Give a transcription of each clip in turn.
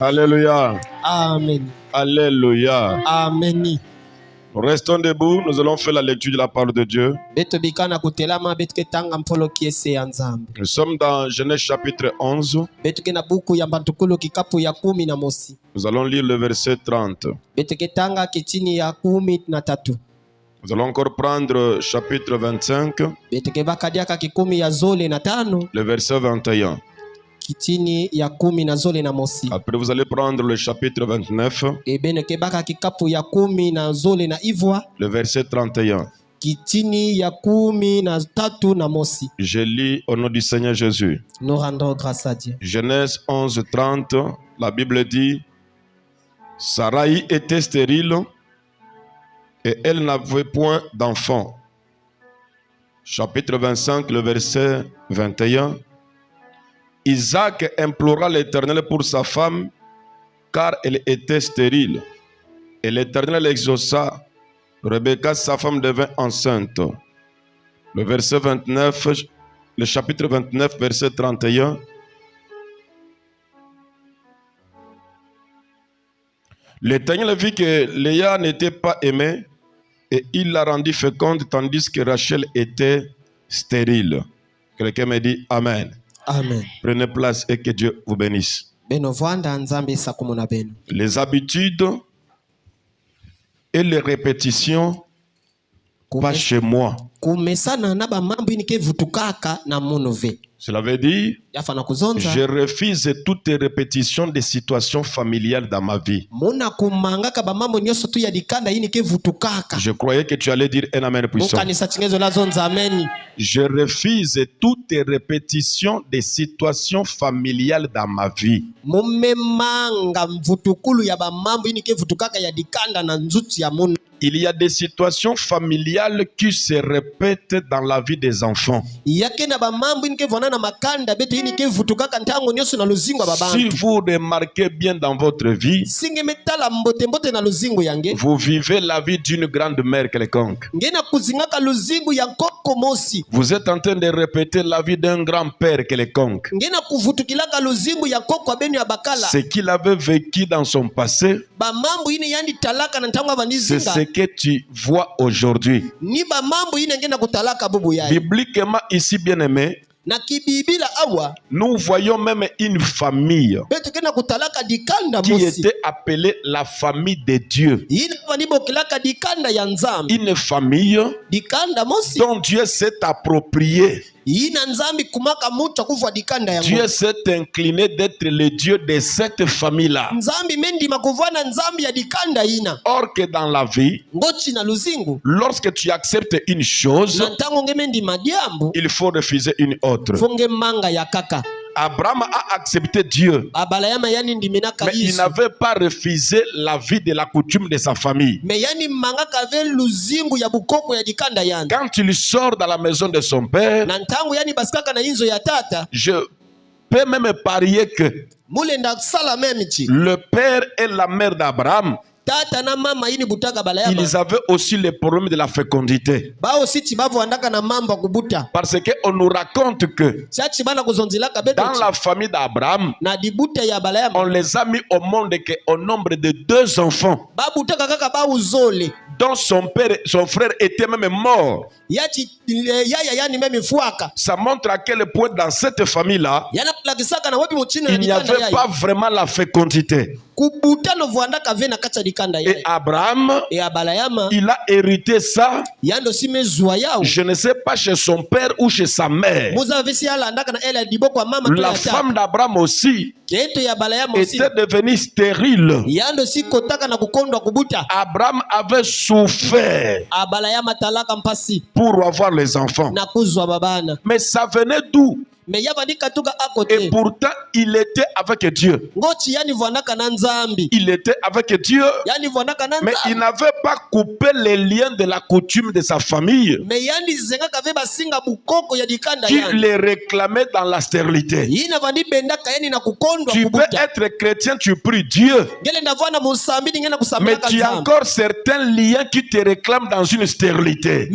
Alléluia. Amen. Alléluia. Amen. Restons debout, nous allons faire la lecture de la parole de Dieu. Nous sommes dans Genèse chapitre 11. Nous allons lire le verset 30. Nous allons encore prendre chapitre 25, le verset 21. Après vous allez prendre le chapitre 29, le verset 31. Je lis au nom du Seigneur Jésus. Nous rendons grâce à Dieu. Genèse 11, 30, la Bible dit: Sarai était stérile et elle n'avait point d'enfant. Chapitre 25, le verset 21. Isaac implora l'Éternel pour sa femme, car elle était stérile. Et l'Éternel exauça. Rebecca, sa femme, devint enceinte. Le verset 29, le chapitre 29, verset 31. L'Éternel vit que Léa n'était pas aimée et il la rendit féconde tandis que Rachel était stérile. Quelqu'un me dit Amen. Amen. Prenez place et que Dieu vous bénisse. Les habitudes et les répétitions pas chez moi. Cela veut dire, je refuse toute répétition des situations familiales dans ma vie. Je croyais que tu allais dire un amen puissant. Je refuse toute répétition des situations familiales dans ma vie. Il y a des situations familiales qui se répètent dans la vie des enfants. Si vous remarquez bien dans votre vie, vous vivez la vie d'une grande mère quelconque. Vous êtes en train de répéter la vie d'un grand-père quelconque. Ce qu'il avait vécu dans son passé, c'est ce que tu vois aujourd'hui. Bibliquement ici, bien aimé, nous voyons même une famille qui était appelée la famille de Dieu. Une famille dont Dieu s'est approprié. Dieu s'est incliné d'être le Dieu de cette famille-là. Or que dans la vie, lorsque tu acceptes une chose, il faut refuser une autre. Abraham a accepté Dieu, mais il n'avait pas refusé la vie de la coutume de sa famille. Quand il sort dans la maison de son père, je peux même parier que le père et la mère d'Abraham, ils avaient aussi le problème de la fécondité. Parce qu'on nous raconte que dans la famille d'Abraham, on les a mis au monde au nombre de 2 enfants, dont son frère était même mort. Ça montre à quel point dans cette famille-là, il n'y avait pas vraiment la fécondité. Et Abraham, il a hérité ça, je ne sais pas chez son père ou chez sa mère. La femme d'Abraham aussi était devenue stérile. Abraham avait souffert pour avoir les enfants. Mais ça venait d'où? Et pourtant, il était avec Dieu. Il était avec Dieu, mais il n'avait pas coupé les liens de la coutume de sa famille qui les réclamait dans la stérilité. Tu peux être chrétien, tu pries Dieu, mais tu as encore certains liens qui te réclament dans une stérilité.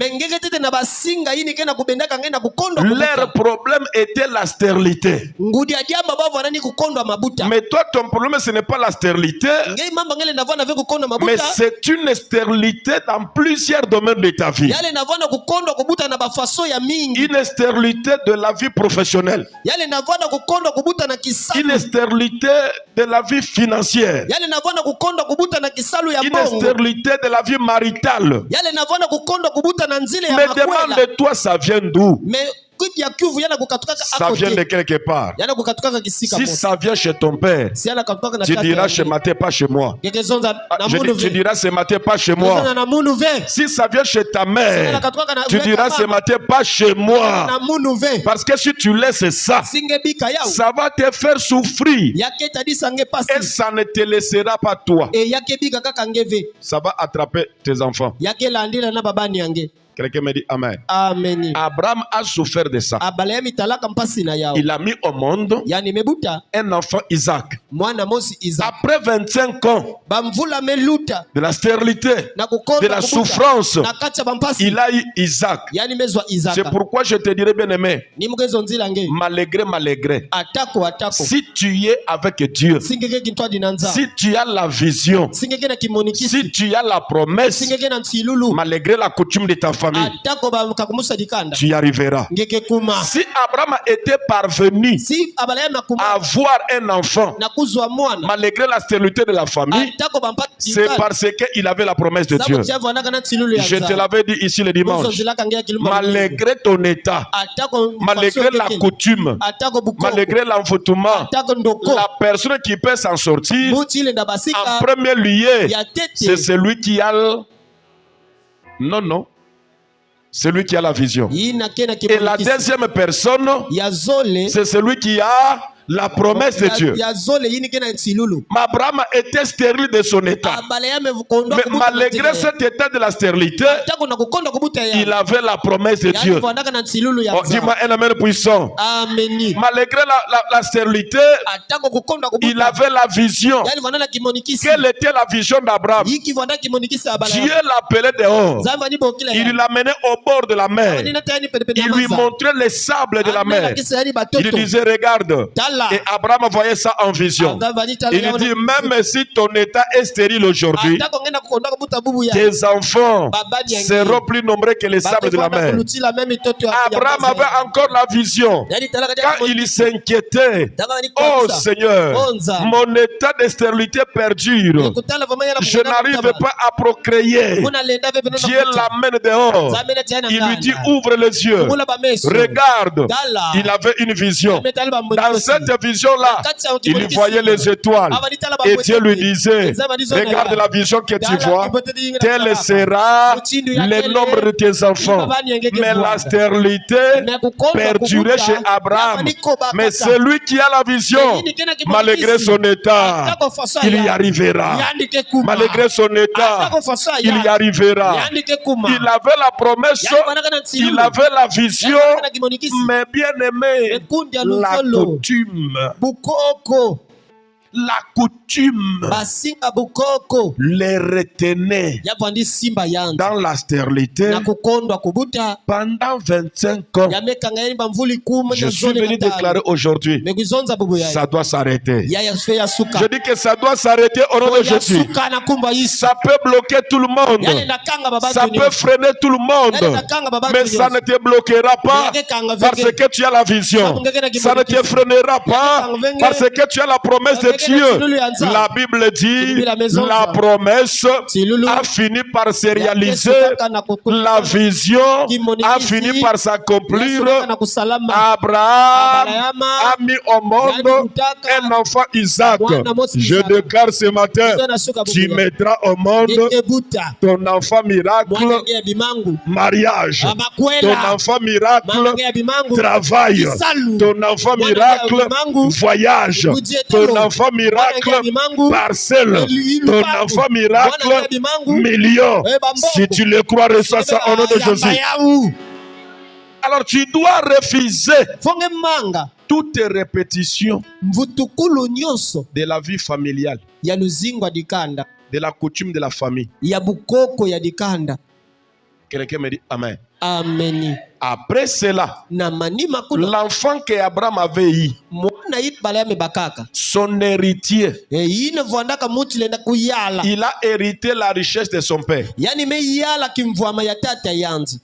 Leur problème était c'est la stérilité. ngudi adiamba bavo anani kukondwa mabuta. Mais toi, ton problème, ce n'est pas la stérilité, Ngei mamba ngele navana ve kukondwa mabuta. mais c'est une stérilité dans plusieurs domaines de ta vie. Yale navana kukondwa kubuta na bafaso ya mingi. Une stérilité de la vie professionnelle. Yale navana kukondwa kubuta na kisalu. Une stérilité de la vie financière. Yale navana kukondwa kubuta na kisalu ya Une bongo. stérilité de la vie maritale. Yale navana kukondwa kubuta na nzile ya Mais makwela. demande-toi, ça vient d'où? Mais kuti ya kyuvu yana kukatukaka Ça vient de quelque part. yana kukatukaka kisika Si moto. ça vient chez ton père, Si yana kukatukaka na tu tata diras ya chez nge. Maté, pas chez moi. Gekezonza na Je munu dis, tu ve. diras ce matin, pas chez Gekezonza moi. na munu ve. Si ça vient chez ta Si yana mère, kukatukaka na tu diras ce matin, pas chez moi. na munu ve. Parce que si tu laisses ça, Singebika yao. ça va te faire souffrir. Yake tadisa nge Et pasi. ça ne te laissera pas toi. E yake bika kaka ngeve. Ça va attraper tes enfants. Yake landila na babani yange. Quelqu'un me dit Amen. Amen. Abraham a souffert de ça. Abalaya mitalaka mpasi na yao. Il a mis au monde Yani mebuta. un enfant Isaac. Mwana mosi Isaac. Après 25 ans Bamvula meluta. de la stérilité, Na kukonda de la kubuta. souffrance, Na kacha bampasi. il a eu Isaac. Yani mezwa Isaac. C'est pourquoi je te dirais, bien aimé, Ni mgezo nzila nge. malgré, Atako. si tu es avec Dieu, Singeke kintwa dinanza. si tu as la vision, Singeke na kimonikisi. si tu as la promesse, Singeke na ntilulu. malgré la coutume de ta famille, Atako ba kakumusa dikanda. tu y arriveras. Ngeke kuma. Si Abraham était parvenu Si abalaya na kuma. à avoir un enfant, Na kuzwa mwana. malgré la stérilité de la famille, Atako bampa c'est dikanda. parce qu'il avait la promesse de Dieu. Sabu tiavu anaka na ntilulu ya Je te nza. l'avais dit ici le dimanche. Mwezo nzilaka nge ya kilumba. Malgré ton état, Atako malgré la coutume, Atako bukoko. malgré l'envoûtement, Atako ndoko. la personne qui peut s'en sortir, Buti ile ndabasika. en premier lieu, Ya tete. c'est celui qui a le... Non. Celui qui a la vision. Yina kena Et la kimonikisi. deuxième personne, Ya zole. c'est celui qui a la promesse de Dieu. Ya zole yini kena ntilulu. Mais Abraham était stérile de son état. Abalaya mevukondwa Mais kubuta na malgré ntilulu. cet état de la stérilité, Atako na kukonda kubuta ya. il avait la promesse de Dieu. Yani vanaka na ntilulu ya Oh, nza. dis-moi un amen puissant. Ameni. Malgré la stérilité, Atako kukonda il kubuta. avait la vision. Yani vanana kimonikisi. Quelle était la vision d'Abraham? Yiki vanda kimonikisi abalaya. Dieu l'appelait dehors. Zava ni bokila ya. Il l'amenait au bord de la mer. Nina tayani pedepede Il lui maza. montrait les sables de la Amena mer. kisa yani Il batoto. disait, regarde. Tala. Et Abraham voyait ça en vision. Agavani tala Il ya dit, wana- même si ton état est stérile aujourd'hui, Atako ngenda kukonda kubuta bubu ya. tes enfants Babani yangi. seront plus nombreux que les sables de la Bato mer. kulutila meme mitoto ya- ya Abraham maza ya. avait encore la vision. Yani tala kati ya Quand kimonikisi. il s'inquiétait, Taka ni oh kabisa. Seigneur, Onza. mon état de stérilité perdure. Kutala vama yana Je kukona n'arrive kutama. pas à procréer. Muna lenda veve nona Dieu kuta. l'amène dehors. Zamena tiana Il lui nganda. dit, ouvre les yeux. Mula ba meso. Regarde. Dala. Il avait une vision. Metali ba Dans mbonikosi. cette vision-là, Kati ya il kimonikisi. voyait les étoiles. Avani tala ba Et mbonikosi. Dieu lui disait, Zama dizo regarde na- la vision que tu Dala vois. kibote di ngina Tel kala. sera Mutindo ya le kele. nombre de tes enfants. Ibabani yengeke Mais la bwanda. stérilité Na kukonda perdurait kubuta. chez Abraham. Yafani koba Mais kata. celui qui a la vision, Yini kena kimonikisi. malgré son état, Atako fasa il y ya. arrivera. Yandike kuma. Malgré son état, Atako fasa ya. il y arrivera. Yandike kuma. Il avait la promesse, Yani vanaka na ntilulu. il avait la vision, Yani vanaka na kimonikisi. mais bien aimé, Ekundi ya la lufolo. coutume, Bukoko. la coutume Basinga bukoko. les retenait Yavandi simba yanza. dans la stérilité Na kukondwa kubuta. pendant 25 ans. Yamekanga yani bamvuli kuma Je na suis zone venu na tano. déclarer aujourd'hui, Meguzonza bubu ya. ça doit s'arrêter. Yaya fe ya suka. Je dis que ça doit s'arrêter au nom de Ya Jésus. suka na kumba isa. Ça peut bloquer tout le Yale monde. nakanga baba Ça dunia. peut freiner tout le monde. Yale nakanga baba Mais dunia. ça ne te bloquera pas parce que tu as la vision. Ça ne te freinera pas parce que tu as la promesse de Dieu. La Bible dit, la promesse a fini par se réaliser. La vision a fini par s'accomplir. Abraham a mis au monde un enfant Isaac. Je déclare ce matin, tu mettras au monde ton enfant miracle, mariage, ton enfant miracle, travail, ton enfant miracle, voyage, ton enfant miracle, parcelle, ton enfant miracle, million. Si tu le crois, reçois ça au nom de Jésus. Alors tu dois refuser Fonge manga toutes répétitions mvutukulu nyonso de la vie familiale, ya luzingwa dikanda de la coutume de la famille. ya bukoko ya dikanda. Quelqu'un me dit Amen. Amen. Après cela, Na manima kuna l'enfant qu'Abraham avait eu, mwana yit bala me bakaka. son héritier, Yine vwandaka mutile na kuyala. il a hérité la richesse de son père. Yani me yala kimvwama ya tata yanzi.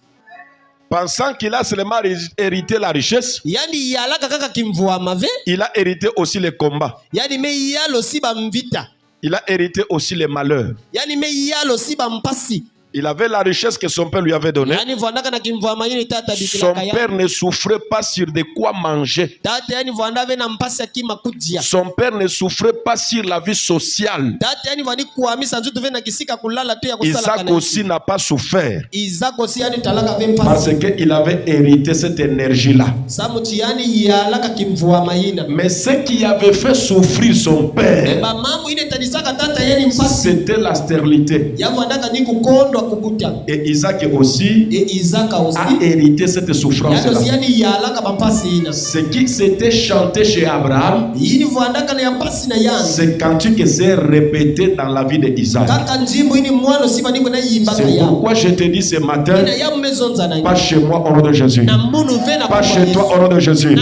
Pensant qu'il a seulement hérité la richesse, Yani yala kaka kimvwama ve. il a hérité aussi les combats. Yani me yalo siba mvita. Il a hérité aussi les malheurs. Yani me yalo siba mpasi. Il avait la richesse que son père lui avait donnée. Yani vwandaka na kimvwama yini tata Son bitilaka ya. père ne souffrait pas sur de quoi manger. Tata yani vwandave na mpasi kima kujia. Son père ne souffrait pas sur la vie sociale. Tata yani vwandi kuhamisa njutu ve na kisika kulala tu ya kusala Isaac kana. aussi n'a pas souffert Isaac aussi yani talaka ve parce mpasi. qu'il avait hérité cette énergie-là. Samuti yani yalaka kimvwama yina. Mais ce qui avait fait souffrir son père, Ba mambo ine tanisaka tata yani mpasi. c'était la stérilité. Ya vwandaka ni kukondwa kubuta. Et Isaac aussi Et Isaac a aussi. hérité cette souffrance-là. Yani yalaka bampasi ina. Ce qui s'était chanté chez Abraham, Yini vwandaka na ya mpasi na yanzi. c'est cantique qui s'est répété dans la vie d'Isaac. Kaka njimbo ini mwana siba niko na yimbaka C'est ya. pourquoi je te dis ce matin, Ina ya mmezonza na pas chez moi au nom de Jésus. na mbunu vena Pas chez toi au nom de Jésus.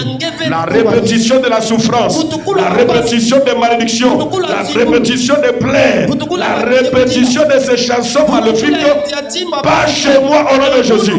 La répétition de la souffrance, la répétition des malédictions, la répétition des plaintes, la répétition de ces chansons maléfiques, pas chez moi au nom de Jésus.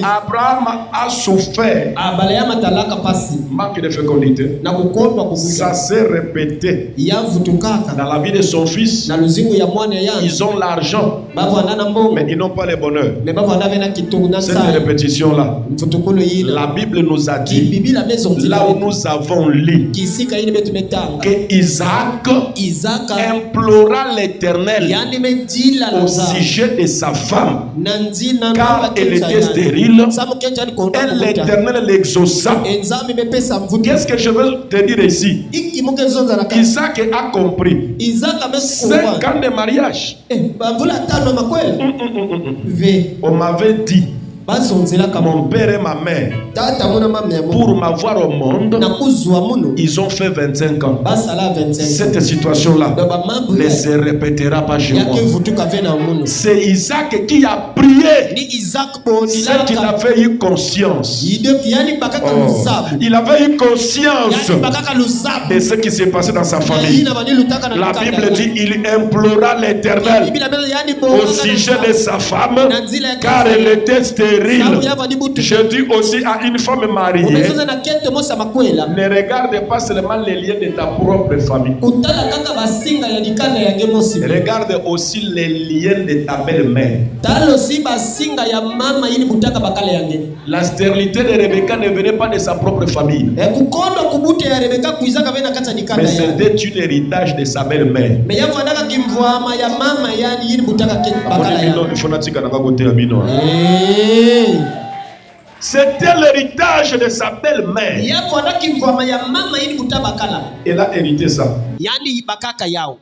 Abraham a souffert. Abala ya matalaka pasi Manque de fécondité. na kukondwa kubuta. Ça s'est répété Ya vutukaka dans la vie de son fils. na luzingu ya mwana yanzi. Ils ont l'argent, Bavu andana mbongo. mais ils n'ont pas le bonheur. Me bavu andave na kitungu na Cette sai. répétition-là, Mfutukulu yina. la Bible nous a dit, Biblia mezonzi là où nous avons lu, kisika yini betu metanga. que Isaac Isaka implora l'Éternel yani medila au na za. sujet de sa femme, Nanzi na car namba elle kenza était yani. stérile, Samu kenza ni kondwa et kubuta. l'Éternel l'exauça. Enzami mepesa mvuto. Qu'est-ce que je veux te dire ici? Iki muke zonza na kaka. Isaac a compris. Isaka 5 mesukuma. ans de mariage. Bavula tano makwela. Ve. On m'avait dit, Basonzela kama. mon père et ma mère, Tata muna mama ya pour mungu. m'avoir au monde, Na kuzwa munu. ils ont fait 25 ans. Basala 25. Cette situation-là Baba mambo ne ya. se répétera pas chez moi. Yake vutuka vena munu. C'est Isaac qui a prié. Ni Isaac boni C'est qu'il la. avait eu conscience. Yani bakaka Oh. lusabu. Il avait eu conscience Yani bakaka lusabu. de ce qui s'est passé dans sa famille. Ina bani lutaka na La lutaka Bible ya. dit il implora l'Éternel Biblia meza yani au sujet de sa femme car elle était stérile. Je dis aussi à une femme mariée, Umezonza na kete mosa makwela. ne regarde pas seulement les liens de ta propre famille. Utala kaka basinga ya dikana ya gemosi. Regarde aussi les liens de ta belle-mère. Talo si basinga ya mama ili butaka bakale yange. La stérilité de Rebecca ne venait pas de sa propre famille, Kukondo kubute ya Rebeka kuizaka vena kata dikana mais ya. c'était un héritage de sa belle-mère. Me yavu andaka kimvwama ya mama yani ili butaka kete bakala ya. C'était l'héritage de sa belle-mère. Yavu andaka kimvwama ya mama ili butaka bakala. Elle a hérité ça. Yani bakaka yao.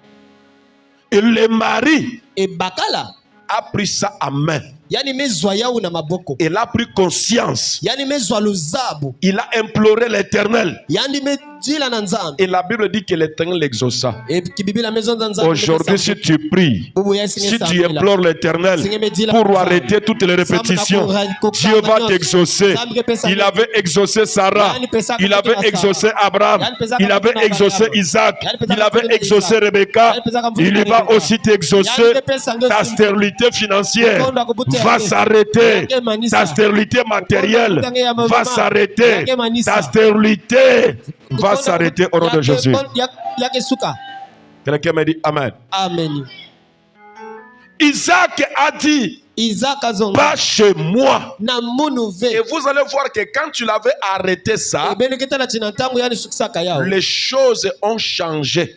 Et le mari E bakala. a pris ça en main. Yani mezwa yao na maboko. Il a pris conscience. Yani mezwa luzabu. Il a imploré l'Éternel. Yani medila na nzambe. Et la Bible dit que l'Éternel l'exauça. E kibibila mezonza nzambe. Aujourd'hui, si tu pries, si tu implores l'Éternel pour arrêter toutes les répétitions, Dieu va t'exaucer. Il avait exaucé Sarah, il avait exaucé Abraham, il avait exaucé Isaac, il avait exaucé Rebecca. Il va aussi t'exaucer. Ta stérilité financière va s'arrêter. Ta stérilité matérielle va s'arrêter. Ta stérilité va s'arrêter au nom de Jésus. Quelqu'un m'a dit Amen. Amen. Isaac a dit, pas chez moi. Et vous allez voir que quand tu l'avais arrêté ça, les choses ont changé.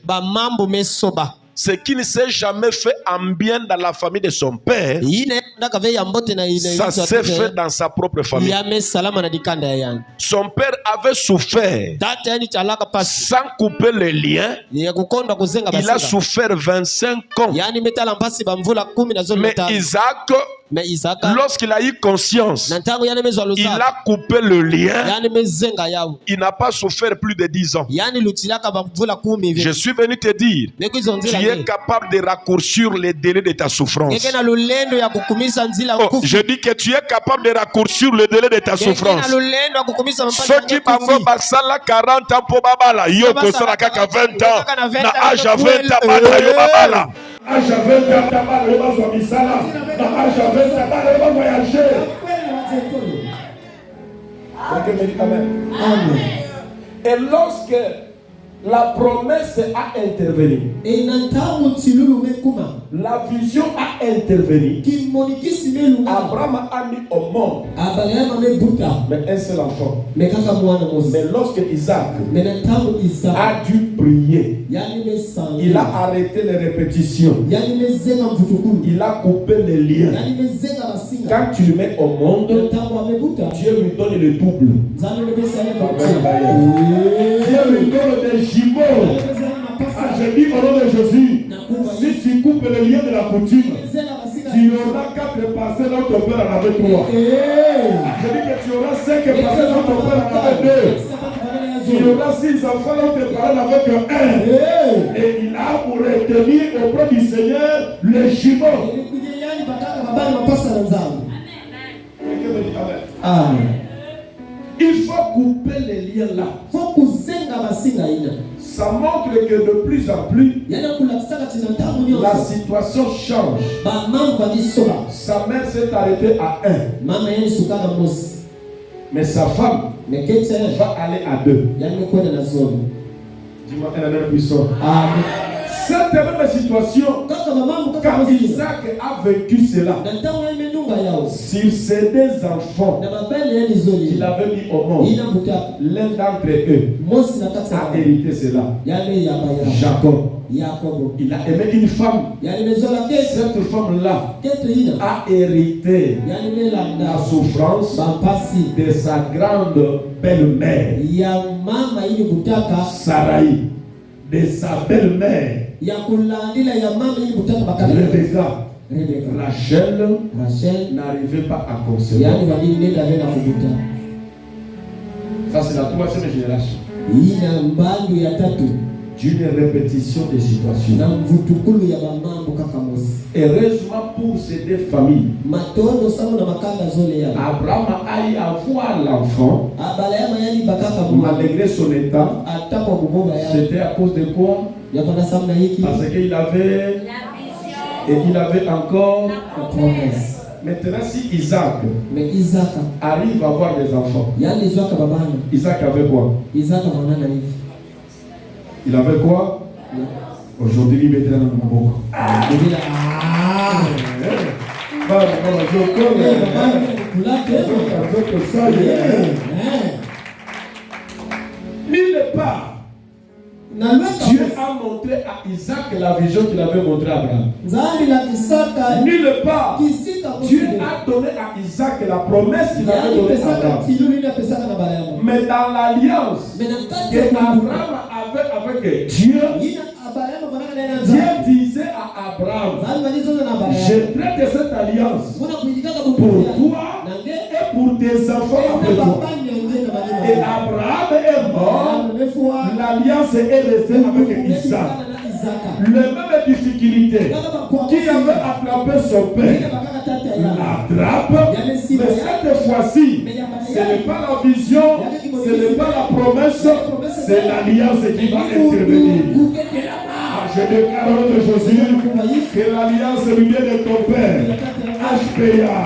Ce qui ne s'est jamais fait en bien dans la famille de son père, ça s'est fait dans sa propre famille. Son père avait souffert sans couper les liens. Il a souffert 25 ans. Mais Isaac Mais Isaka lorsqu'il a eu conscience, na ntango yani mezwa il losa a coupé le lien. yani mezenga yao Il n'a pas souffert plus de 10 ans. yani lutilaka bavula 10 Je suis venu te dire, Neko izo tu nzila es capable de raccourcir les délais de ta souffrance. ngeke na lulendo ya kukumisa nzila Oh, ukufu je dis que tu es capable de raccourcir le délai de ta ngeke na souffrance. lulendo ya kukumisa mpaka Soki bango basala 40 ans po babala, yo kosala kaka 20 ans. Na âge à 20 ans bala yo babala. Âge à 20 ans bala yo bazwa misala. Na âge à 20 ans bala yo ba voyager. Amen. Amen. Et lorsque la promesse a intervenu, Et na ntango tsilulu mekuma la vision a intervenu, kimonikisi melunga Abraham a mis au monde, abalema mebuta mais un seul enfant. mekaka mwana mosi Mais lorsque Isaac mais na ntango Isaka a dû prier, yani mesanga il a arrêté les répétitions, yani mezenga mvutukulu il a coupé les liens. yani mezenga basinga Quand tu le mets au na monde, ntango amebuta Dieu lui donne le double. nzambe mebesa ye Dieu lui donne des jumeaux. Ah, je dis au nom de Jésus, si tu coupes le lien de la coutume, tu auras 4 parcelles dont ton père en avait 3. Je dis que tu auras 5 parcelles dont ton père en avait 2. Tu auras 6 enfants dont tes parents en avaient que 1. Et il a pour retenir auprès du Seigneur les jumeaux. Amen. Il faut couper les liens là. Ça montre que de plus en plus, la situation change. Sa mère s'est arrêtée à 1. Mais sa femme va aller à 2. Dis-moi un amen puissant. Cette même situation, quand Isaac a vécu cela, sur ses 2 enfants qu'il avait mis au monde, l'un d'entre eux a hérité cela. Jacob. Il a aimé une femme. Cette femme-là a hérité la souffrance de sa grande belle-mère, Sarai, de sa belle-mère, Rebecca. Rachel n'arrivait pas à concevoir. Ça, c'est la 3e génération. D'une répétition des situations. Heureusement pour ces 2 familles, Abraham a eu à voir l'enfant malgré son état. C'était à cause de quoi? Parce qu'il avait et il avait encore la promesse. Maintenant, si Isaac arrive à avoir des enfants, Isaac avait quoi? Il avait quoi? Aujourd'hui, il mettait dans mon boko. Nulle part, Dieu a montré à Isaac la vision qu'il avait montrée à Abraham. Nulle part, Dieu a donné à Isaac la promesse qu'il avait donnée à Abraham. Mais dans l'alliance que Abraham avait avec Dieu, Dieu disait à Abraham, je traite cette alliance pour toi et pour tes enfants après toi. Et Abraham est mort, l'alliance est restée avec Isaac. Les mêmes difficultés qui avait attrapé son père l'attrape, mais cette fois-ci, ce n'est pas la vision, ce n'est pas la promesse, c'est l'alliance qui va intervenir. Je déclare au nom de Jésus que l'alliance lumière de ton père, HPA,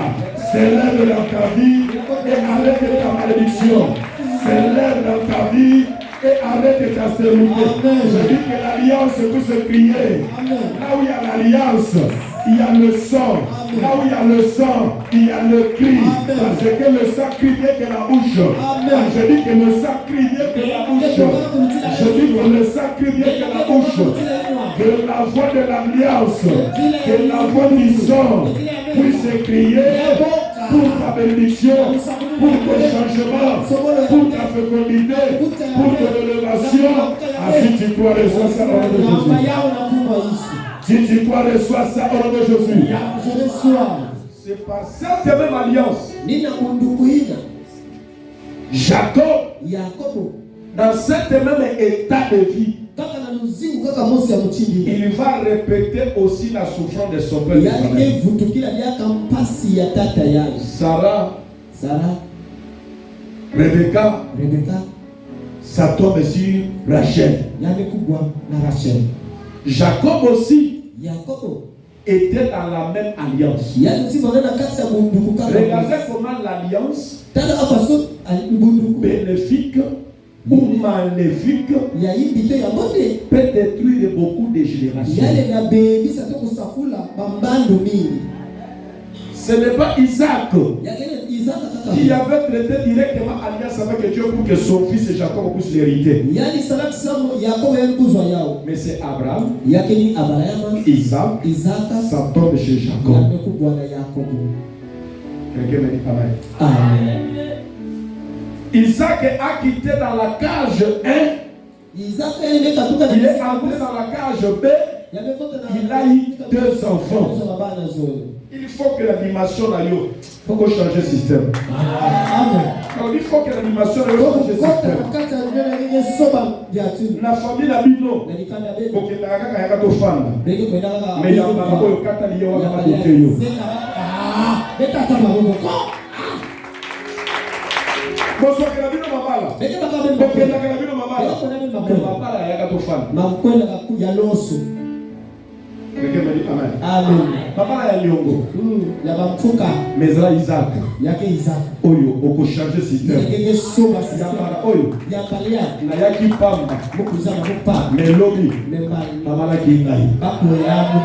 s'élève dans ta vie et arrête ta malédiction. S'élève dans ta vie et arrête ta stérilité. Je dis que l'alliance peut se crier. Là où il y a l'alliance, il y a le sang. Là où il y a le sang, il y a le cri. Parce que le sang crie bien que la bouche. Je dis que le sang crie bien que la bouche. Je dis que le sang crie bien que la bouche. Que la voix de l'alliance, que la voix du sang puisse crier pour ta bénédiction, pour ton changement, pour ta fécondité, pour ton élévation. Ainsi tu dois recevoir ça au nom de Jésus. Si tu dois recevoir ça au nom de Jésus. C'est par cette même alliance. Jacob, dans cet même état de vie, il va répéter aussi la souffrance de son père. Sarah, Rebecca, ça tombe sur Rachel. Jacob aussi était dans la même alliance. Regardez comment l'alliance bénéfique ou maléfique peut détruire beaucoup de générations. Ce n'est pas Isaac qui avait traité directement alliance avec Dieu pour que son fils Jacob puisse l'hériter. Mais c'est Abraham, Isaac, ça tombe chez Jacob. Quelqu'un me dit Amen. Isaac a quitté dans la cage 1. Il est entré dans la cage B. Il a eu 2 enfants. Il faut que l'animation là, il faut qu'on change le système. Amen. Alors, il faut que l'animation là, change le système. La famille la bino. Pour que la gaga to fan. Mais il y a un peu de catalio à la bouteille. Bonsoir que la bino mabala. Pour que la bino mabala. Mabala ya to fan. Quelqu'un me dit Amen. Amen. Papa ya Liongo. Ya bamfuka. Mezra Isaac. Yake Isaac. Oyo oko changer système. Yake soba système. Oyo. Ya palia. Na yaki pamba. Mukuza na mupa. Melobi. Membali. Papa la kingai. Papa ya amu.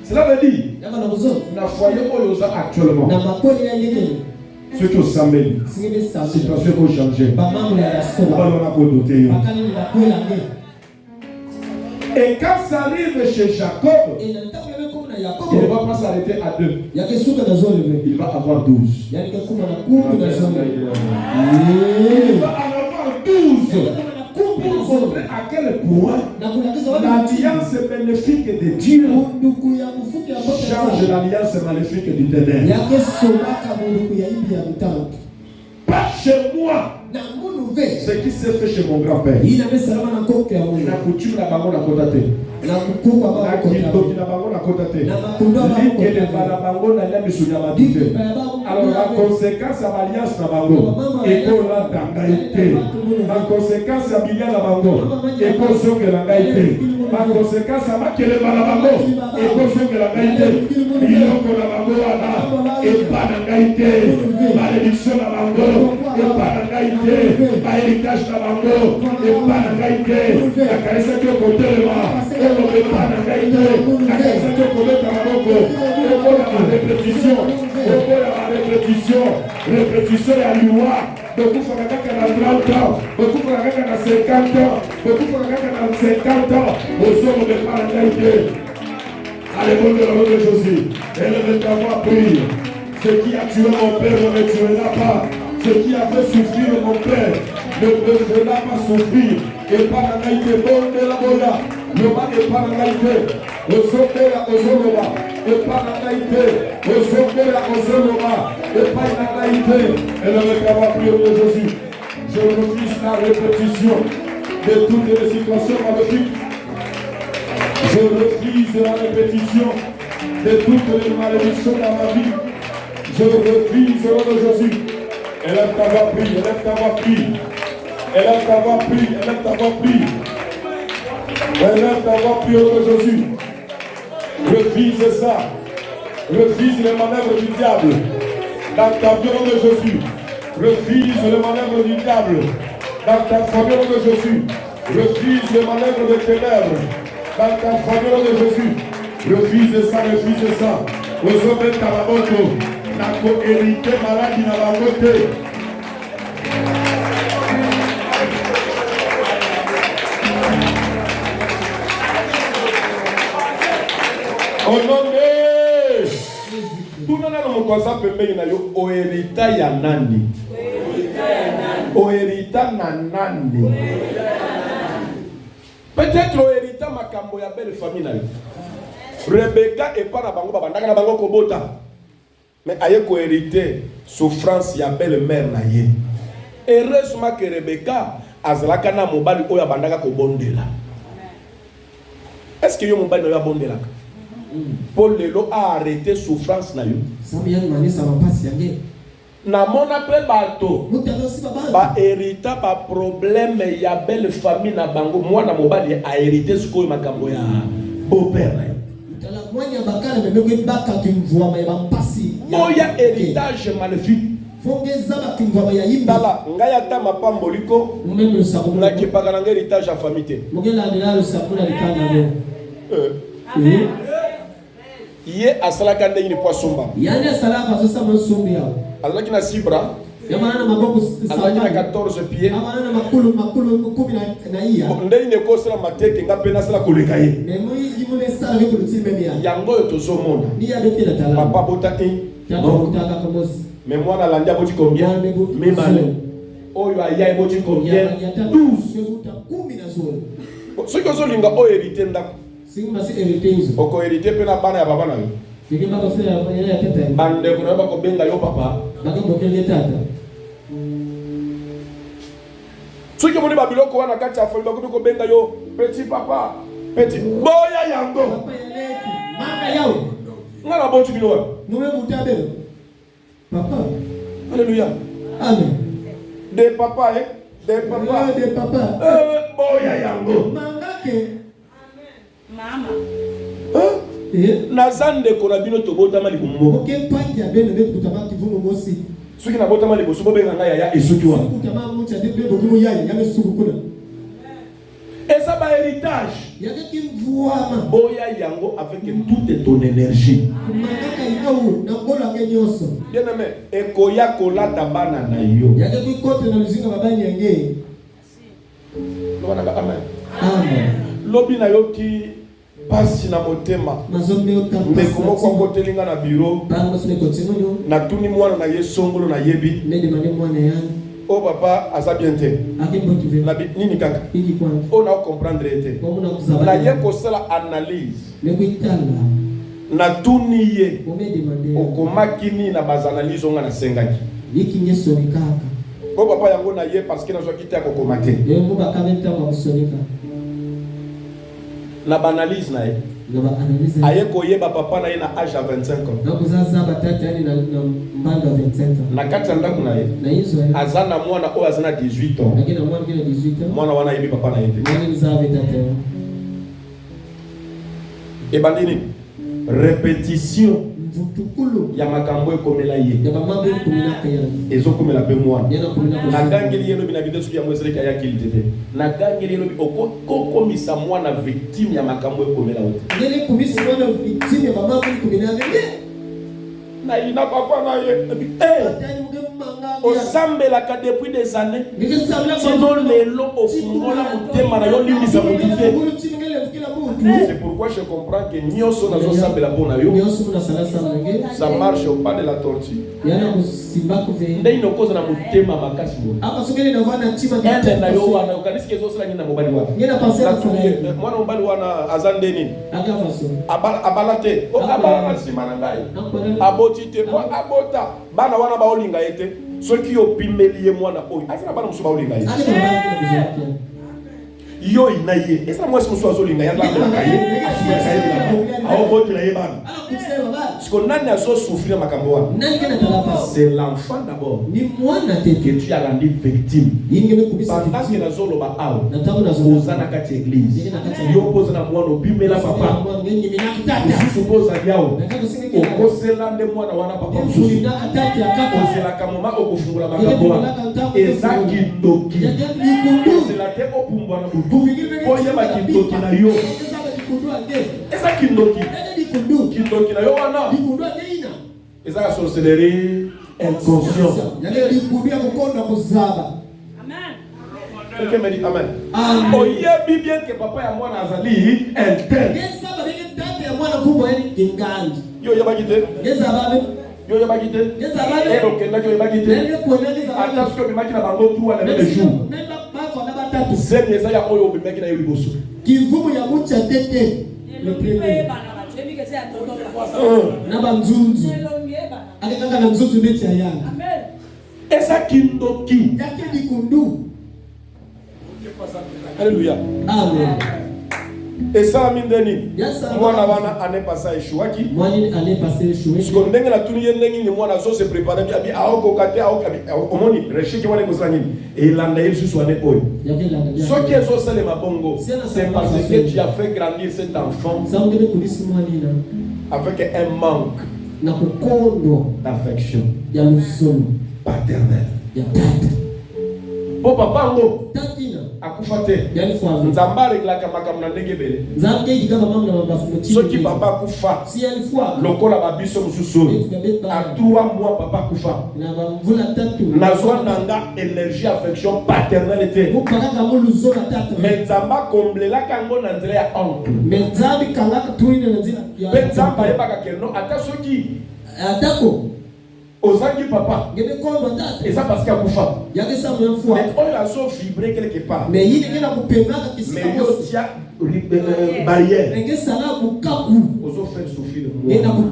Cela veut dire. Yaka na bozo. Na foyer oyo za actuellement. Na makoli ya yeke. Ceux qui ont samedi. Situation pour changer. Papa mo ya soba. Papa na ko doter yo. Papa ni la ko la nge. Et quand ça arrive chez Jacob, il ne va pas s'arrêter à 2. Il va avoir 12. Il va avoir 12. Pour montrer à quel point l'alliance bénéfique de Dieu change l'alliance maléfique du ténèbre. Pas chez moi. Ce qui s'est fait chez mon grand-père. Il a coutume la bango la côté. La bango la côté. Alors la conséquence à l'alliance la bango et pour la dangaïté. La conséquence à Bilia la bango et pour ceux que la gaïté. La conséquence à Makele la bango et pour ceux que la gaïté. Biloko la bango et pas la gaïté. Malédiction la bango et pas la gaïté. Héritage na bango et pas na gaïté. La caresse que côté le ma. On ne pas na gaïté. La caresse que côté na bango. Et pour la répétition. Répétition ya liwa. Beaucoup font la gaga na 30 ans. Beaucoup font la gaga na 50 ans. Beaucoup font la gaga na 50 ans. Aux hommes ne pas na gaïté. Allez, bon de la route de Josie. Elle ne t'a pas pris. Ce qui a tué mon père ne me tuera pas. Ce qui a fait souffrir mon père ne me fera pas souffrir. Et par la gaïté, bon de la boya. Le mal est par la gaïté. Au sommet, au zoloma. Et par la gaïté. Au sommet, au zoloma. Et par la gaïté. Et le mec avoir prié de Jésus. Je refuse la répétition de toutes les situations maléfiques. Je refuse la répétition de toutes les malédictions dans ma vie. Je refuse le nom de Jésus. Élève ta voix, prie, élève ta voix, prie. Élève ta voix, prie, élève ta voix, prie. Élève ta voix, prie au nom de Jésus. Refuse ça. Refuse les manœuvres du diable. Dans ta vie au nom de Jésus. Refuse les manœuvres du diable. Dans ta famille au nom de Jésus. Refuse les manœuvres des ténèbres. Dans ta famille au nom de Jésus. Refuse ça, refuse ça. Aux hommes de Talamoto. La co-hérité maladie dans la beauté. Au nom de tout le monde a hérita ya nani. Hérita na nani. Peut-être hérita makambo ya belle famille na yo. Rebecca et pas na bango babandaka na bango kobota. Mais aye ko hérité souffrance ya belle-mère na ye. Heureusement que Rebecca azalaka na mobali oyo abandaka kobondela. Est-ce que yo mobali na yo abondela? Paul lelo a arrêté souffrance na yo. Na mona pe bato ba hérita ba problème ya belle famille na bango mwana mobali a hérité sikoyo makambo ya beau-père na yo. Oya héritage maléfique. Tala ngaya ta mapamboliko na kipaka na héritage ya famille. Ye asalaka ndenge ni poissomba. Yani asalaka sasa msumbi yao. Alaki na sibra. Yamana maboko alaki na 14 pieds. Amana makulu 10 na iya. Ndenge ne kosela mateke ngape na sala koleka ye. Nemo yimule sala ko lutimbe bia. Yango yo tozomona. Ni ya dokela tala. Papa botaki. Yango botaka komosi. Mais moi na landia boti combien? Mais mal. Oyo aya boti combien? 12. 10 na zolo. Ce que zolinga o hérité ndako. Oko hérité pe na bana ya baba na yo. Bande kuna ba ko benga yo papa. Soki moni babiloko wana kati ya foli ba ko benga yo petit papa. Petit boya yango. Mama yao. Ngala bontu bino wa. Nume mutabe. Papa. Alléluia. Amen. De papa de papa. De papa. Boya yango. Mangake. Mama. Nazande korabino to botama libumo. Oke panja beno ne kutama kivumo mosi. Suki na botama liboso bo benga ya esukiwa. Kutama mucha de bebo kumo yaya ya mesuku kuna. Esa ba héritage. Yake kimvuama. Boya yango avec toute ton énergie. Mangaka yao na ngola kenyoso. Bien aimé, ekoya kolata bana na yo. Yake kwikote na luzinga babani yange. Lwana ba amen. Amen. Lobi na yoki pasi na motema ndeko moko kotelinga na bureau na tuni mwana na ye songolo na yebi o papa asa bien te na nini kaka o na comprendre te na ye ko sala analyse na tuni ye okomaki ni na baz analyse onga na sengaki o papa yango na ye parce que na soki te akokomate na banalise na ye. Aye koyeba papa na ye na âge à 25 ans. Donc ça batata yani na mbanda 25 ans. Na kati ndako na ye. Na hizo azana mwana o azana 18 ans. Lakini mwana kile 18 ans. Mwana wana yebi papa na ye. Mwana mzabe tata. E bandini répétition ya makambo ekomela ye. Ya makambo ekomela kaya. Ezo komela pe mwana. Na gangeli yelo bina bidesu ya mwezereka ya kilitete. Na gangeli yelo oko misa mwana victime ya makambo ekomela wote. Nele komisa mwana victime ya makambo ekomela ye. Na ina papa na ye. Osambela ka depuis des années. Sinon lelo ofungola mutema na yo limisa mutite. C'est pourquoi je comprends que nyoso na zo sambela pona yo. Ça marche au pas de la tortue. Ndai no koza na mutema makasi mo. Apa sokele na wana chima ngende na yo wana ukanisikia zo sala nyina mobali wako. Ngena pasela mwana mobali wana azande nini? Akafaso. Abalate. O abala simana ngai. Aboti te ko abota. Bana wana baolinga ete. Soki yo pimeliye mwana oyi. Azana bana musuba olinga ete. Yo inaye. Esa mwasi musuba olinga ya la kaye. Awo bote la yebana. Siko nani azo souffrir makambo wana? C'est l'enfant d'abord. Ni mwana te que tu as rendu victime. Pendant que nazo loba awo. Ozana kati église. Yo pose na mwana obimela papa. Suppose yao. Okosela nde mwana wana papa mususu. Ozela kamoma okufungula makambo wana. Ezaki ndoki. Ozela te opumbwa na butu. Oye bakindoki na yo. Ezaki ndoki. Kindoki na yo wana. Ezaka sorcellerie inconsciente. Amen. Quelqu'un me dit amen. Oyebi bien que papa ya mwana azali interne. Yo yabaki te. Yo yabaki te. Ero kenda yo yabaki te. Attention bimaki na bango tout à le jour. Zemi ezaya oyo bimaki na yo liboso. Kivumu ya mucha tete. Le premier. Et ça kindoki. Alléluia. Amen. Et ça mindeni. Moi na wana année passée échouaki. Moi ni année passée échoué. Ce qu'on dengue la tuni yendengi ni moi na so se préparer bi aoko kate aoko omoni rechiki wana ko sangini et il landa il sur année boy. Ce qui est so sale mabongo c'est parce que tu as fait grandir cet enfant avec un manque d'affection paternelle. Bon papa ngo akufate nzambare la kama na ndenge bele soki papa akufa lokola babiso mususu à 3 mois papa akufa nazwa nanga énergie affection paternelle était mais nzamba komblela kango na nzela ya oncle mais nzambi kalaka tuine na nzela ya nzamba yebaka keno ata soki atako Ozangi papa. Et ça parce qu'il a kufa. Mais on a so vibré quelque part. Mais il y a barrière. Ozo fait souffrir le monde.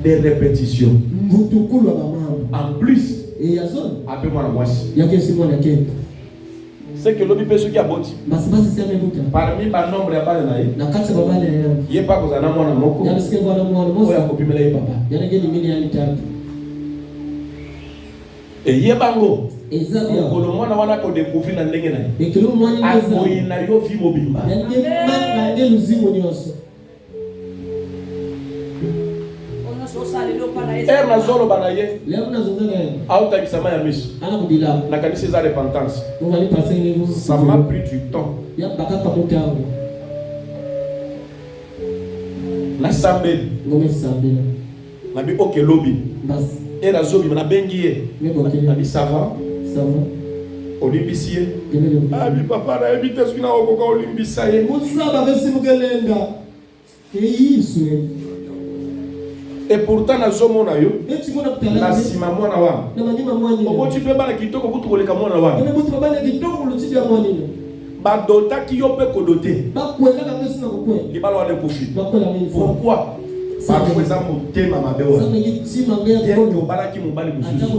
Des répétitions. En plus. Appelle-moi la moitié. C'est que l'objet qui a bâti. Parmi les nombres, il y a pas que ça n'a pas de moko. Il y a copie mais papa. Et il y a bango. Ko le monde wana ko découvrir na ndenge na. Akoyi na yo vi mobimba. Na zolo banaye. Auta kisama ya miso. Na kanisa za repentance. Ça m'a pris du temps. La sambeli. Na bi oke lobby. Et la zobi na bengiye. Na bi sava. Olimbisie. Ah bi papa na ebite sukina okoka olimbisaye. Musaba besimukelenga. Et pourtant na zomo na yo na sima mwana wa oboti pe bana kitoko kutu koleka mwana wa ba dota ki yo pe kodote ba kwela ka pesi na kokwe libalo wa kofi pourquoi parce que ça motema mabewa bien que obalaki mobali mususu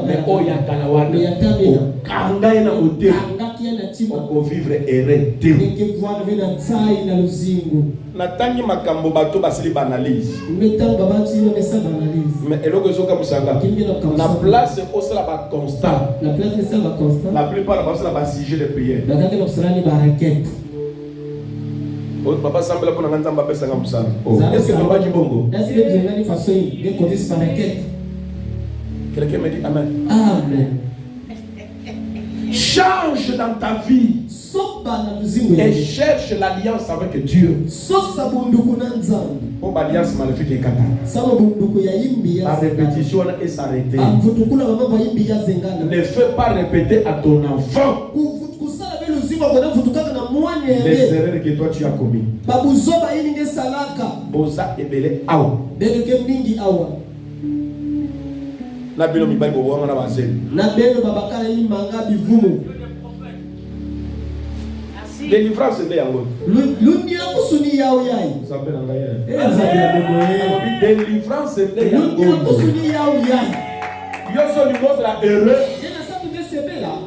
mais oya kala wana kanga ina motema oko vivre erete natangi makambo bato basili banalise mais eloko ezoka musanga na place osala ba constant la plupart basala ba sujet de prière papa sambela pona nganta mba pesa ngamusana est-ce que papa kibongo quelqu'un me dit amen amen. Change dans ta vie et cherche l'alliance avec Dieu. Pour l'alliance maléfique et kata. La répétition est s'arrêter. Ne fais pas répéter à ton enfant les erreurs que toi tu as commis. Boza ebele awa. Na bino mibali bo wanga na bazeli na beno babakala yi manga bivumu délivrance de yango lundi akusuni yao yai sapena ngaya délivrance de yango akusuni yao yai yoso ni mot la erreur.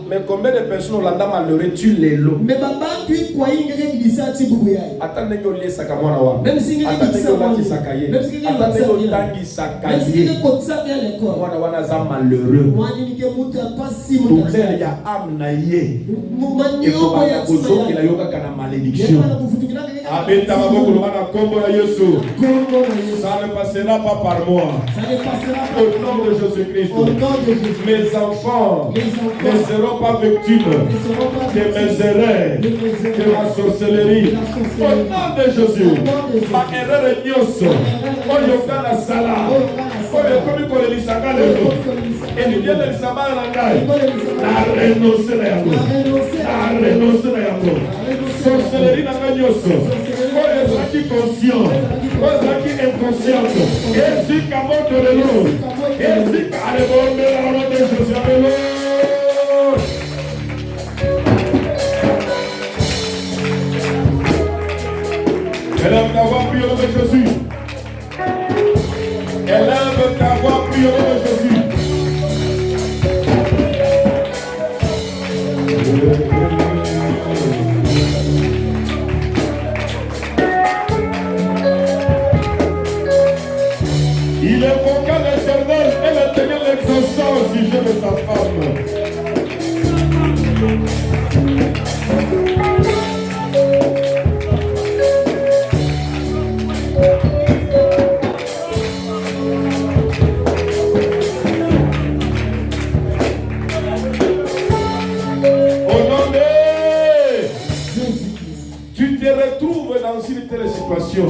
Mais combien de personnes ont l'anda malheureux tu les lots. Mais baba tu quoi ingé disati bubu yai. Attendez que les sakamona wa. Même si attendez que la sakaye. Attendez que tangi sakaye. Même si que kotsa bien les corps. Wana wana za malheureux. Mwani ni ke muta pasi muta. Douleur ya âme na ye. Mumani yoko ya tuma. Il a yoka kana malédiction. Abeta maboko na kombo na Yesu. Kombo na Yesu. Ça ne passera pas par moi. Ça ne passera pas au nom de Jésus-Christ. Au nom de Jésus. Mes enfants ne seront pas victimes de mes erreurs, de ma sorcellerie. Au nom de Jésus, ma erreur est nyoso. Oyoka la sala. Oyokomi kolelisanga lelo. Et nous viens de l'Isabal Nangai. La renoncer la yango. La renoncer la yango. Sorcellerie n'a pas nyoso. Oyezaki conscient. Oyezaki inconscient. Et si kamon de lelo. Et si karebo de la route de Jésus. Élève ta voix, prie au nom de Jésus. Élève ta voix, prie au nom de Jésus. Il invoqua l'Éternel et l'Éternel l'exauça au sujet de sa femme. Dans une telle situation,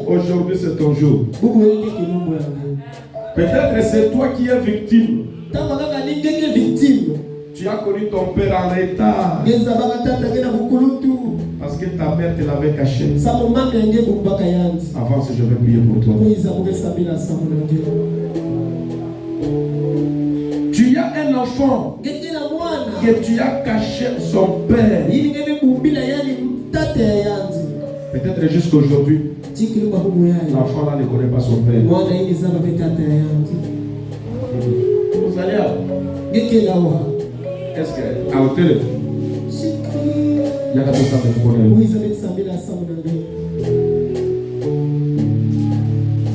aujourd'hui c'est ton jour. Peut-être c'est toi qui es victime. Tu as connu ton père en retard parce que ta mère te l'avait caché. Avance, je vais prier pour toi. Tu as un enfant que tu as caché son père. Peut-être jusqu'aujourd'hui, l'enfant là ne connaît pas son père. Vous allez est-ce que à hôtel il y a tout ça de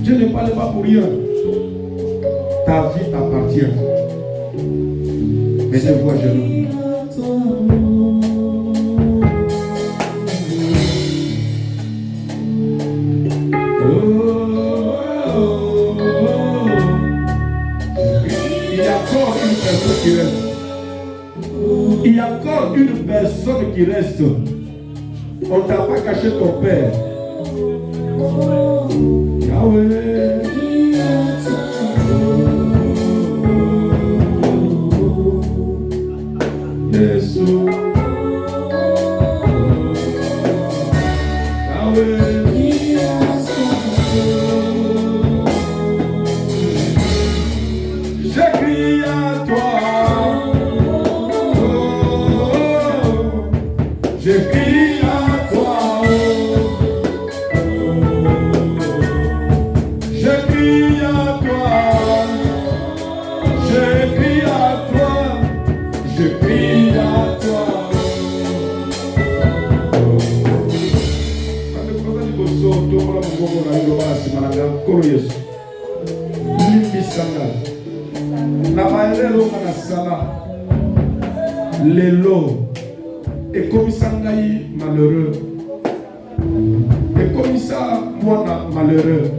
Dieu ne parle pas pour rien. Ta vie t'appartient. Mettez-vous à genoux. Il y a encore une personne qui reste. On ne t'a pas caché ton père. Yahweh. Jésus. Yahweh. Je crie à toi. Je crie à toi. Je crie à toi. Je crie à toi. Je crie à toi. Lelo et comme ça malheureux et comme ça moi malheureux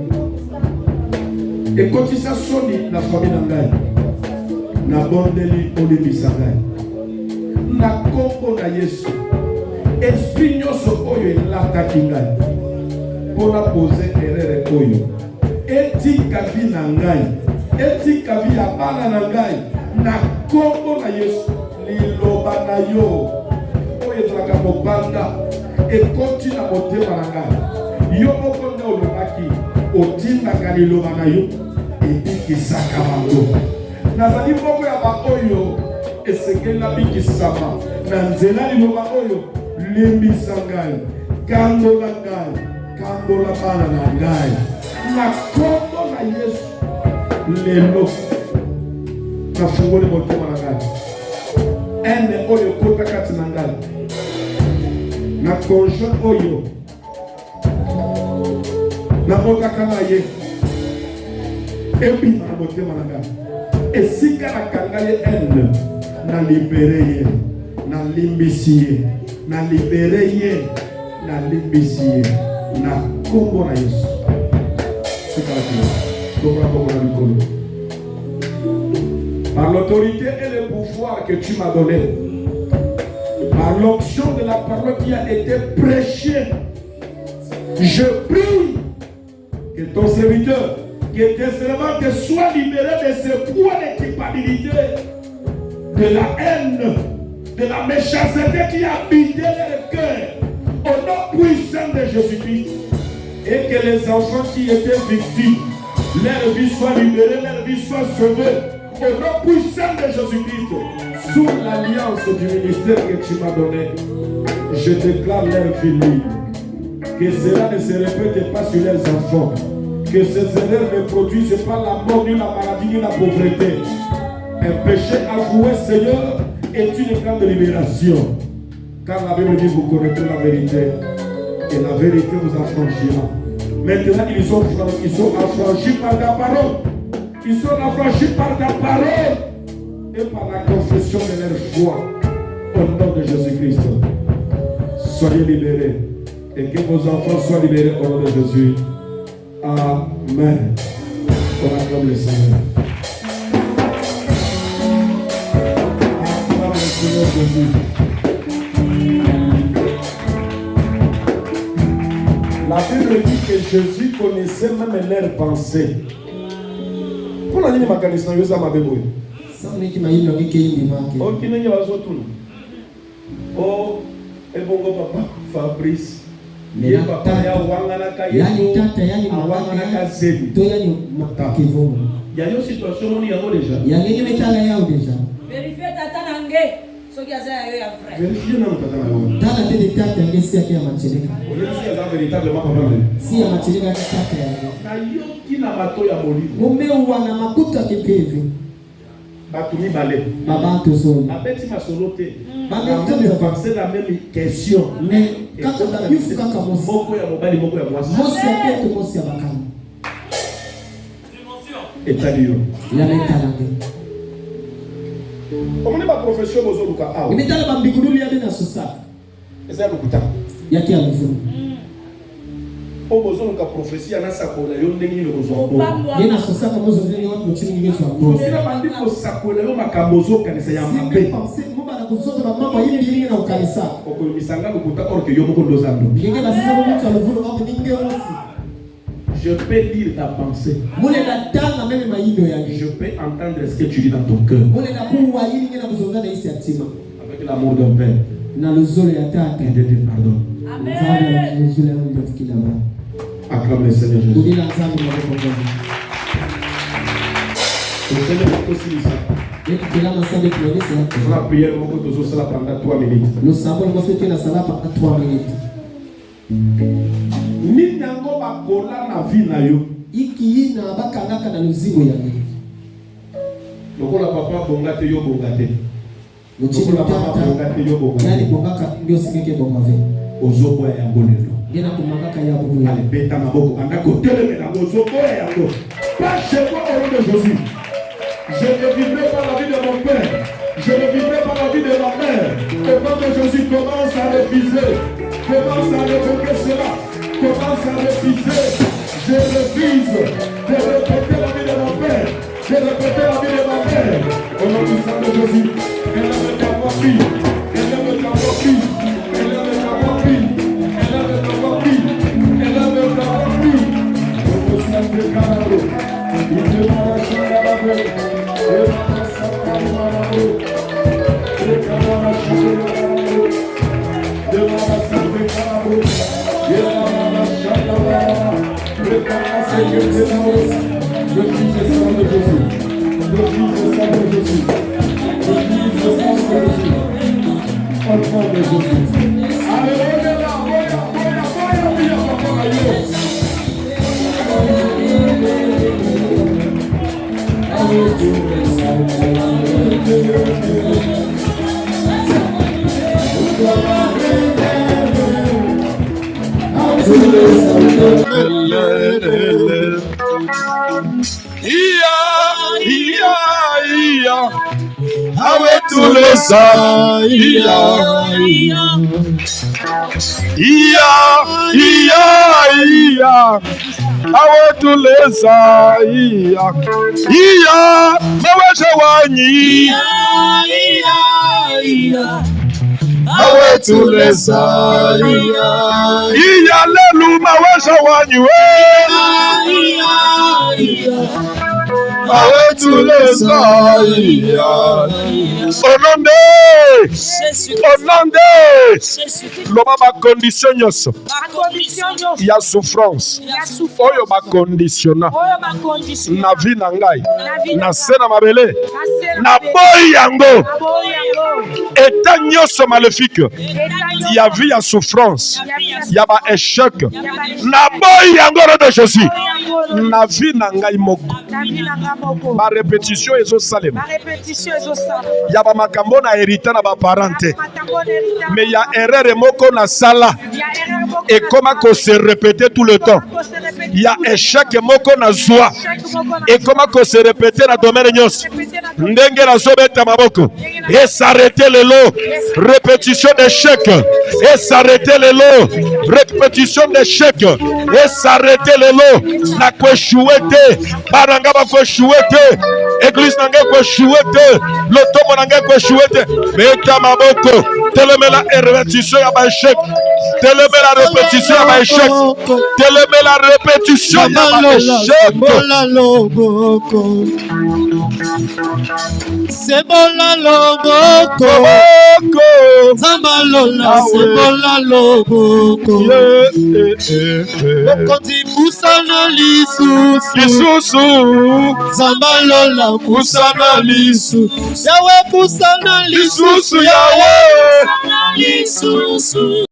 et quand ça sonne la famille n'angai na bondeli olibisangai na kombo na Yesu esprit nyoso oyo elataki ngai pona poser erreur oyo etika vi na ngai etika vi ya bana na ngai na kombo na Yesu liloba na yo oyo ezalaka mobanda ekoti na motema na ngai yo moko nde olobaki otindaka liloba na yo ebikisaka bango nazali moko ya baoyo esengeli nabikisama na nzela liloba oyo limbisa ngai kandola ngai kandola bana na ngai na kombo na Yesu lelo nafungoli motema na ngai ene oyo kota kati na ngai na conjoint oyo nabotaka na ye ebima na motema na ngai esika nakanga ye ene na libere ye na limbisi ye na libere ye na limbisi ye na kombo na Yesu par l'autorité et le pouvoir que tu m'as donné, par l'onction de la parole qui a été prêchée, je prie que ton serviteur, que tes servantes soient libérés de ce poids de culpabilité, de la haine, de la méchanceté qui a habité leur cœur, au nom puissant de Jésus-Christ, et que les enfants qui étaient victimes, leur vie soit libérée, leur vie soit sauvée, au nom puissant de Jésus-Christ, sous l'alliance du ministère que tu m'as donné, je déclare leur vie libre. Que cela ne se répète pas sur leurs enfants. Que ces erreurs ne produisent pas la mort, ni la maladie, ni la pauvreté. Un péché avoué, Seigneur, est une grande libération. Car la Bible dit, vous connaîtrez la vérité. Et la vérité vous affranchira. Maintenant, ils sont affranchis par ta parole. Ils sont affranchis par ta parole. Et par la confession de leur foi. Au nom de Jésus-Christ. Soyez libérés. Et que vos enfants soient libérés au nom de Jésus. Amen. On acclame le Seigneur. Acclame le Seigneur Jésus. La Bible dit que Jésus connaissait même leurs pensées. Pour la ligne mécanisme, je sais ma bébé. Ok, nous y allons tout. Oh, et bon papa Fabrice. Yani tata yani mama to yani matakevo. Il y a une situation où il y a déjà. Il y a une métal yao déjà. Vérifier tata nange. So qui a ça ya frère. Vérifier non tata nange. Tata te tata yange si akia macheleka. On dit que c'est véritablement papa. Si ya macheleka tata yange. Na yo qui na bato ya molimo. Mume wana makuta kipevi. Batumi balé. Baba to so. Abeti masolote. Baba to me penser la même question. Mais quand on a vu kaka moko ya mobali moko ya mwasi. Mosi ya peto mosi ya bakana. Etalio. Ya metalanga. Omoni ba profession bozo luka awa. Imitala ba mbikulu ya bena sosa. Eza lukuta. Yaki ya mfuru. O bozo luka profesia na sakola yo ndenge ni bozo. Yena sosa kama bozo ndenge watu mchini ngine kwa bozo. Sina bandiko sakola yo makambozo kanisa ya mabe. Mumba na kuzoto na mama yini yini na ukanisa. Okomisanga lukuta orke yo moko ndozando. Ngine basi sasa mtu alivuna wapi ninge wasi. Je peux lire ta pensée. Je peux entendre ce que tu dis dans ton cœur. Avec l'amour d'un père. Et de te pardonne. Amen. Acclame le Seigneur Jésus. Le Seigneur est aussi ici. On va prier pendant 3 minutes. Nous savons que nous allons pendant 3 minutes. Ni nango bakola na vie na yo. Iki na bakangaka na luzimu yango. Lokola papa bongate yo bongate. Lokola papa bongate yo bongate. Yani bongaka ndio sikeke bongave. Ozobo ya yango lelo. Ngena kumangaka ya bubu ya. Ale beta maboko andako telemela ozobo ya yango. Pas chez moi au nom de Jésus. Je ne vivrai pas la vie de mon père. Je ne vivrai pas la vie de ma mère. Au nom de Jésus, commence à refuser. Commence à révoquer cela. Commence à refuser. Je refuse de répéter la vie de mon père. De répéter la vie de ma mère. Au nom du sang de Jésus. Elle aime ta fille. Elle aime ta fille. Elle aime ta fille. Elle aime ta fille. Elle aime ta fille. Au sang de Canaro. Il te marche à la veille. Et la passe à la main. Et Canaro a changé la main. De la passe à la main. Et la passe à la main. Le passe à la main. Je prie le sang de Jésus. Je prie le sang de Jésus. Je prie le sang de Jésus. Au nom de Jésus. Alléluia. loba ma condition nyonso ya souffrance oyo ba conditionna na vie na ngai na se na mabele na boyi yango état nyonso maléfique ya vie ya souffrance ya ba échec na boyi yango de Jésus na vie na ngai moko ba répétition ezosalema ya ba makambo na hérité na ba parente mais ya erreur moko na sala et comment que se répéter tout le temps ya échec moko na joie et comment que se répéter na domaine nyos ndenge na zobeta maboko et s'arrêter le lot répétition d'échec et s'arrêter le lot répétition d'échec et s'arrêter le lot na kweshuete baranga ba kweshuete église nanga kweshuete lotomo nanga kweshuete meta maboko telemela répétition ya ba échec telemela répétition ya ba échec telemela répétition ya ba échec c'est bon la loboko Zambalola c'est bon la loboko Okoti pusana lisusu Zambalola pusana lisusu Yawe pusana lisusu Yawe lisusu